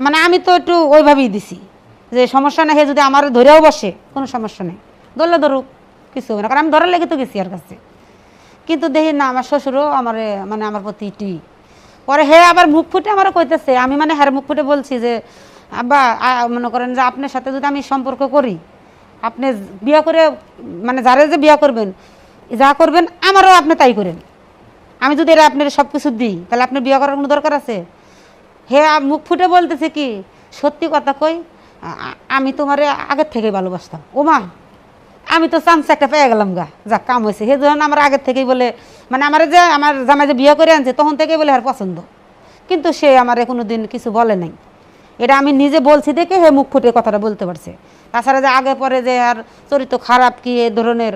মানে আমি তো একটু ওইভাবেই দিছি যে সমস্যা নেই, হে যদি আমার ধরেও বসে কোনো সমস্যা নেই, ধরলে ধরুক, কিছু হবে না, কারণ আমি ধরার লেগে তো গেছি আর কাছে। কিন্তু দেখি না আমার শ্বশুরও আমার মানে আমার প্রতি টি পরে হে আবার মুখ ফুটে আমারও কইতেছে, আমি মানে হ্যাঁ মুখ ফুটে বলছি যে আব্বা মনে করেন যে আপনার সাথে যদি আমি সম্পর্ক করি, আপনি বিয়া করে মানে যারা যে বিয়া করবেন যা করবেন আমারও আপনি তাই করেন। আমি যদি এরা আপনার সব কিছু দিই তাহলে আপনার বিয়া করার কোনো দরকার আছে? হে মুখ ফুটে বলতেছে কি, সত্যি কথা কই আমি তোমারে আগের থেকে ভালোবাসতাম। ওমা, আমি তো চান্স একটা পেয়ে গেলাম গা, যা কাম হয়েছে। হে যখন আমার আগের থেকেই বলে, মানে আমার যে আমার জামাই যে বিয়ে করে আনছে তখন থেকেই বলে আর পছন্দ, কিন্তু সে আমার কোনো দিন কিছু বলে নাই। এটা আমি নিজে বলছি দেখে হে মুখ ফুটে কথাটা বলতে পারছে। তাছাড়া যে আগে পরে যে আর চরিত্র খারাপ কি এ ধরনের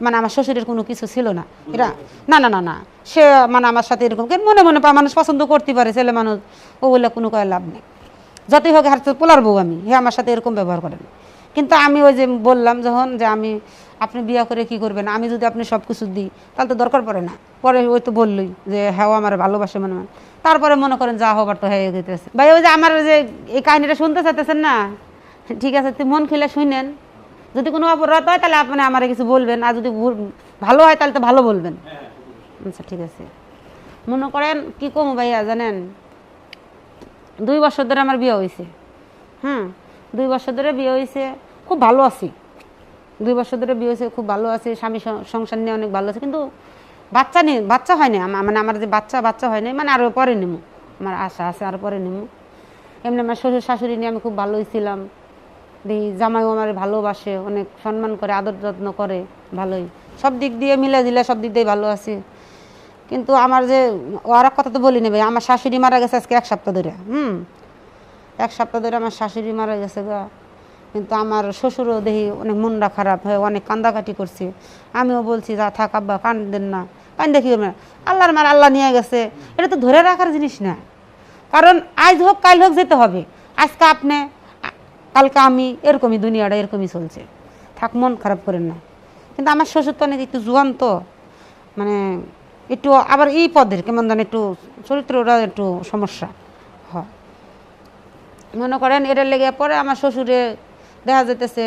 মানে আমার শ্বশুরের কোনো কিছু ছিল না এটা। না না না না, সে মানে আমার সাথে এরকম মনে মনে মানুষ পছন্দ করতে পারে, ছেলে মানুষ, ও বলে কোনো কয় লাভ নেই। যতই হোক হার পোলার বউ আমি, হে আমার সাথে এরকম ব্যবহার করেন। কিন্তু আমি ওই যে বললাম যখন যে আমি আপনি বিয়া করে কি করবেন, আমি যদি আপনি সব কিছু দিই তাহলে তো দরকার পড়ে না। পরে ওই তো বললই যে হ্যাঁ আমার ভালোবাসে মনে মনে। তারপরে মনে করেন যা হবার তো হয়ে যেতেছে। ভাই ওই যে আমার যে এই কাহিনিটা শুনতে চাইতেছেন না, ঠিক আছে তুই মন খুলে শুনেন। যদি কোনো অপরাধ হয় তাহলে আপনি আমার কিছু বলবেন, আর যদি ভালো হয় তাহলে তো ভালো বলবেন। আচ্ছা ঠিক আছে। মনে করেন কি কম ভাইয়া জানেন, 2 বছর ধরে আমার বিয়ে হয়েছে। হ্যাঁ 2 বছর ধরে বিয়ে হয়েছে, খুব ভালো আছি। 2 বছর ধরে বিয়ে হয়েছে, খুব ভালো আছে, স্বামী সংসার নিয়ে অনেক ভালো আছে। কিন্তু বাচ্চা হয়নি, মানে আমার যে বাচ্চা হয়নি, মানে আরও পরে নেবো, আমার আশা আছে আরও পরে নেবো। এমনি আমার শ্বশুর শাশুড়ি নিয়ে আমি খুব ভালোই ছিলাম। দেখি জামাইও আমার ভালোবাসে, অনেক সম্মান করে, আদর যত্ন করে, ভালোই সব দিক দিয়ে মিলে দিলে সব দিক দিয়ে ভালো আছি। কিন্তু আমার যে আর এক কথা তো বলি নেবে, আমার শাশুড়ি মারা গেছে আজকে 1 সপ্তাহ ধরে। 1 সপ্তাহ ধরে আমার শাশুড়ি মারা গেছে গা। কিন্তু আমার শ্বশুরও দেখি অনেক মনটা খারাপ হয়ে অনেক কান্দাকাটি করছে। আমিও বলছি যা থাক আব্বা কান্দেন না, কান্দে কি করবেন, আল্লাহর মার আল্লাহ নিয়ে গেছে, এটা তো ধরে রাখার জিনিস না। কারণ আজ হোক কাল হোক যেতে হবে, আজকে আপনি কালকে আমি, এরকমই দুনিয়াটা এরকমই চলছে, থাক মন খারাপ করেন না। কিন্তু আমার শ্বশুর তো অনেক একটু জোয়ান তো, মানে একটু আবার এই পদের কেমন জানি একটু চরিত্রটা একটু সমস্যা হয়। মনে করেন এটার লেগে পরে আমার শ্বশুরে দেখা যেতেছে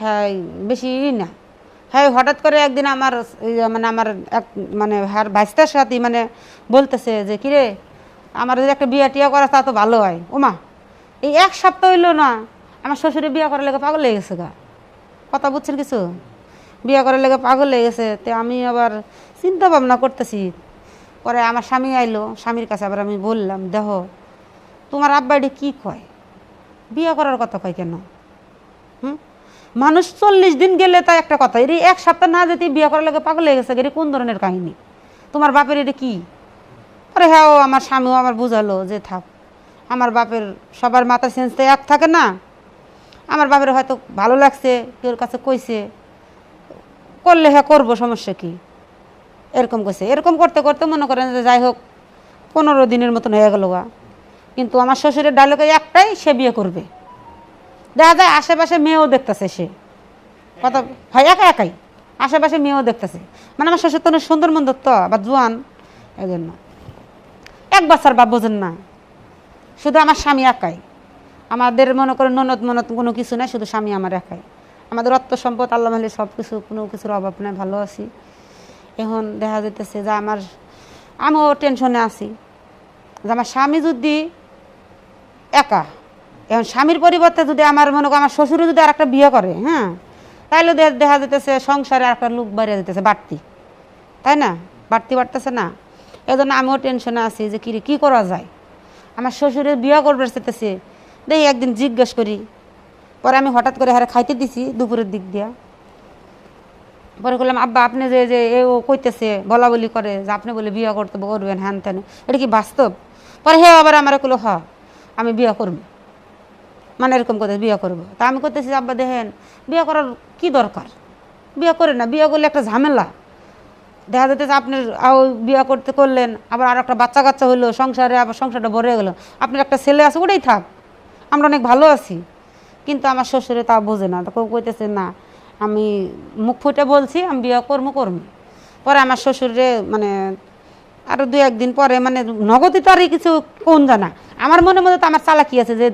হ্যাঁ বেশি না, হ্যাঁ হঠাৎ করে একদিন আমার মানে আমার এক মানে হ্যাঁ ভাইস্তার সাথে মানে বলতেছে যে কিরে আমার যদি একটা বিয়ে টিয়া করা তা তো ভালো হয়। ওমা, এই 1 সপ্তাহ হইলো না আমার শ্বশুরে বিয়ে করার লেগে পাগল হয়ে গেছে গা। কথা বুঝছেন কিছু, বিয়ে করার লেগে পাগল হয়ে গেছে। তো আমি আবার চিন্তা ভাবনা করতেছি। পরে আমার স্বামী আইলো, স্বামীর কাছে আবার আমি বললাম দেখো তোমার আব্বা এটি কী কয়, বিয়ে করার কথা কয় কেন? মানুষ 40 দিন গেলে তাই একটা কথা, এটি 1 সপ্তাহ না যেতে বিয়ে করার লেগে পাগল হয়ে গেছে, এটি কোন ধরনের কাহিনী, তোমার বাপের এটি কি? আরে হ্যাঁ আমার স্বামীও আমার বুঝালো যে থাক, আমার বাপের সবার মাথা চেঞ্জ তো এক থাকে না, আমার বাপের হয়তো ভালো লাগছে, কেউর কাছে কইছে, করলে হ্যাঁ করবো, সমস্যা কি, এরকম কইছে। এরকম করতে করতে মনে করেন যে যাই হোক 15 দিনের মতন হয়ে গেল গা। কিন্তু আমার শ্বশুরের ডায়লগে একটাই, সে বিয়ে করবে। দেখা যায় আশেপাশে মেয়েও দেখতেছে, সে কথা হয় একাই আশেপাশে মেয়েও দেখতেছে, মানে আমার শ্বশুর তো অনেক সুন্দর মন্দর তো বা জোয়ান, এই জন্য 1 বাচ্চার বাপ বোঝেন না, শুধু আমার স্বামী একাই। আমাদের মনে করেন ননদ কোনো কিছু নাই, শুধু স্বামী আমার একাই। আমাদের অর্থ সম্পদ আল্লাহ মাহলে সব কিছু, কোনো কিছুর অভাব নাই, ভালো আছি। এখন দেখা যেতেছে যে আমিও টেনশনে আছি যে আমার স্বামী যদি একা, এখন স্বামীর পরিবর্তে যদি আমার মনে করেন আমার শ্বশুরে যদি আর একটা বিয়ে করে, হ্যাঁ তাইলে দেখা যেতেছে সংসারে আর একটা লোক বাড়িয়ে যেতেছে বাড়তি, তাই না, বাড়তেছে না। এই জন্য আমিও টেনশনে আছি যে কী করা যায়। আমার শ্বশুরের বিয়ে করবে চেতেছে, দেখি একদিন জিজ্ঞেস করি। পরে আমি হঠাৎ করে হারে খাইতে দিছি দুপুরের দিক দিয়া। পরে বললাম আব্বা আপনি যে ও কইতেছে বলা বলি করে যে আপনি বলে বিয়ে করবেন হ্যান তেন, এটা কি বাস্তব? পরে হে আবার আমার কইলো আমি বিয়ে করব, মানে এরকম কথা বিয়ে করবো। তা আমি করতেছি আব্বা দেখেন বিয়ে করার কি দরকার, বিয়ে করে না, বিয়ে করলে একটা ঝামেলা। দেখা যেতেছে আপনি বিয়ে করলেন, আবার আর একটা বাচ্চা কাচ্চা হইলো, সংসারে আবার সংসারটা ভরে গেল, আপনার একটা ছেলে আছে ওটাই থাক, আমরা অনেক ভালো আছি। কিন্তু আমার শ্বশুরে তা বোঝে না, কেউ কইতেছে না আমি মুখ ফুটে বলছি আমি বিয়ে করবো। পরে আমার শ্বশুরে মানে আরও 2-1 দিন পরে মানে নগদই তো আর কিছু কোন জানা, আমার মনের মধ্যে তো আমার চালাকি আছে যে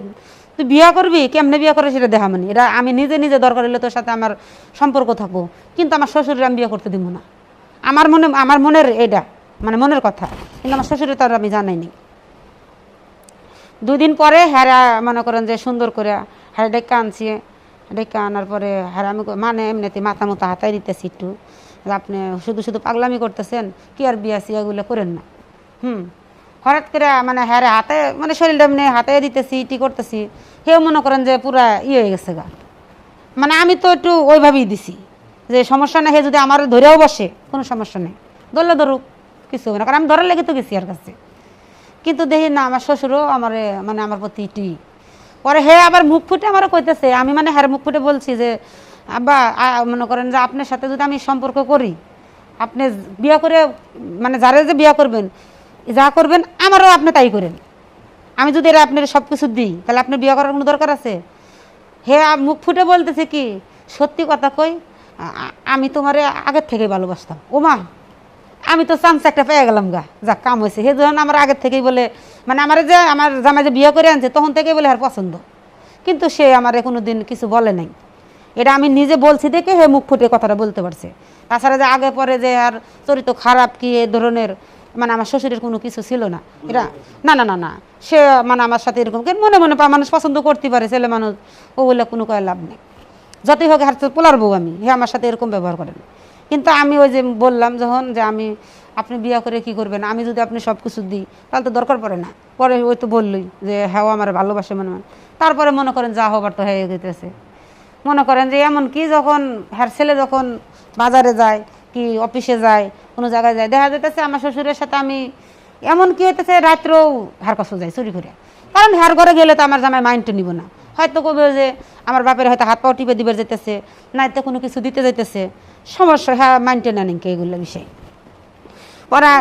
তুই বিয়া করবি, কেমনে বিয়া করে সেটা দেখা মানে এটা আমি নিজে নিজে দরকার হলে তোর সাথে আমার সম্পর্ক থাকবো, কিন্তু আমার শ্বশুরের আমি বিয়ে করতে দিব না। আমার মনের এটা মানে মনের কথা, কিন্তু আমার শ্বশুরের তো আর আমি জানাইনি। 2 দিন পরে হ্যারা মনে করেন যে সুন্দর করে হ্যাঁ ডেকে আনছি, ডেকে আনার পরে হ্যাঁ আমি মানে এমনিতে মাথা মতো হাতাই দিতেছি একটু যে আপনি শুধু শুধু পাগলামি করতেছেন, কি আর বিয়া সিয়াগুলো করেন না। হঠাৎ করে মানে হ্যাঁ হাতে মানে শরীরটা এমনি হাতে দিতেছি ইটি করতেছি, সেও মনে করেন যে পুরা হয়ে গেছে গা। মানে আমি তো একটু ওইভাবেই দিছি যে সমস্যা নেই, হে যদি আমার ধরেও বসে কোনো সমস্যা নেই, ধরলে ধরুক, কিছু হবে না, কারণ আমি ধরার লেগে তো গেছি আর কাছে। কিন্তু দেখি না আমার শ্বশুরও আমার মানে আমার প্রতি ইটি। পরে হে আবার মুখ ফুটে আমারও কইতেছে, আমি মানে হ্যাঁ মুখ ফুটে বলছি যে আব্বা মনে করেন যে আপনার সাথে যদি আমি সম্পর্ক করি, আপনি বিয়া করে মানে যারা যে বিয়া করবেন যা করবেন আমারও আপনি তাই করেন। আমি যদি এরা আপনার সব কিছু দিই তাহলে আপনার বিয়ে করার কোনো দরকার আছে? হে মুখ ফুটে বলতেছে কি সত্যি কথা কই, আমি তোমারে আগের থেকে ভালোবাসতাম। ও মা, আমি তো চান্স একটা পেয়ে গেলাম গা, যা কাম হয়েছে। হে যখন আমার আগের থেকেই বলে মানে আমার যে আমার জামাই যে বিয়ে করে আনছে তখন থেকেই বলে আর পছন্দ, কিন্তু সে আমারে কোনো দিন কিছু বলে নাই। এটা আমি নিজে বলছি দেখে হে মুখ ফুটে কথাটা বলতে পারছে। তাছাড়া যে আগে পরে যে আর চরিত্র খারাপ কি এ ধরনের মানে আমার শ্বশুরের কোনো কিছু ছিল না এটা। না না না না, সে মানে আমার সাথে এরকম মনে মনে মানুষ পছন্দ করতে পারে, ছেলে মানুষ, ও বলে কোনো কয় লাভ নেই। যতই হোক হাতে পোলার বউ আমি, হে আমার সাথে এরকম ব্যবহার করেন। কিন্তু আমি ওই যে বললাম যখন যে আপনি বিয়ে করে কি করবেন, আমি যদি আপনি সব কিছু দিই তাহলে তো দরকার পড়ে না। পরে ওই তো বললই যে হ্যাঁ আমার ভালোবাসে মনে মনে। তারপরে মনে করেন যা হবার তো হয়ে যেতেছে। মনে করেন যে এমন কি যখন হ্যার ছেলে যখন বাজারে যায় কি অফিসে যায় কোনো জায়গায় যায়, দেখা যেতেছে আমার শ্বশুরের সাথে আমি এমন কি হইতেছে রাত্রেও হার কাছে যাই চুরি করে। কারণ হ্যার ঘরে গেলে তো আমার জামাই মাইন্ডটা নিব না, হয়তো কবে যে আমার বাপের হয়তো হাত পাও টিপে দিবে যেতেছে, নাইতে কোনো কিছু দিতে যাইতেছে, সমস্যা হ্যাঁ মাইন্ডটা না নিকে এগুলো বিষয়। ওরা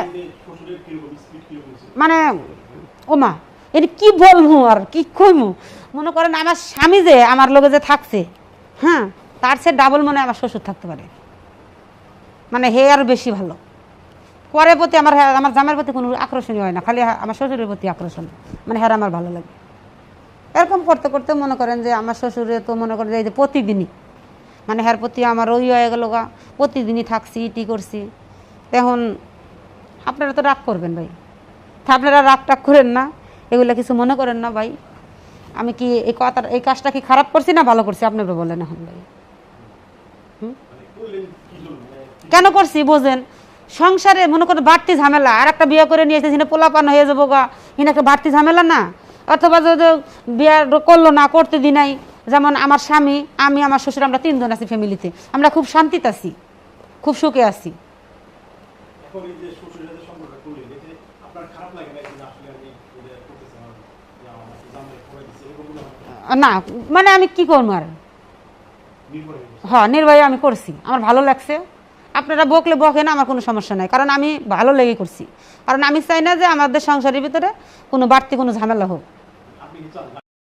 মানে ওমা এটা কি বলবো আর কি কইমু, মনে করেন আমার স্বামী যে আমার লগে যে থাকছে, হ্যাঁ তার সে ডাবল মনে আমার শ্বশুর থাকতে পারে, মানে হে আরও বেশি ভালো। পরের প্রতি আমার জামাইয়ের প্রতি কোনো আকর্ষণই হয় না, খালি আমার শ্বশুরের প্রতি আকর্ষণ, মানে হ্যাঁ আমার ভালো লাগে। এরকম করতে করতে মনে করেন যে আমার শ্বশুরে তো মনে করেন যে এই যে প্রতিদিনই মানে হ্যার প্রতি আমার ওই হয়ে গেল গা, প্রতিদিনই থাকছি ইটি করছি। এখন আপনারা তো রাগ করবেন ভাই, তা আপনারা রাগ টাগ করেন না, এগুলো কিছু মনে করেন না ভাই। আমি কি এই কাজটা কি খারাপ করছি না ভালো করছি আপনারা বলেন এখন ভাই। কেন করছি বোঝেন, সংসারে মনে করেন বাড়তি ঝামেলা, আর একটা বিয়ে করে নিয়ে এসেছি পোলাপান হয়ে যাবো গা, হিনা একটা বাড়তি ঝামেলা না। অথবা যদি বিয়ে করলো না করতে দি নাই, যেমন আমার স্বামী আমি আমার শ্বশুর আমরা 3 জন আছি ফ্যামিলিতে, আমরা খুব শান্তিতে আছি, খুব সুখে আছি। না মানে আমি কি করবো আর, হ্যাঁ নির্বাহী আমি করছি, আমার ভালো লাগছে। আপনারা বকলে বকেন, আমার কোনো সমস্যা নাই, কারণ আমি ভালো লেগে করছি। কারণ আমি চাই না যে আমাদের সংসারের ভিতরে কোনো বাড়তি কোনো ঝামেলা হোক।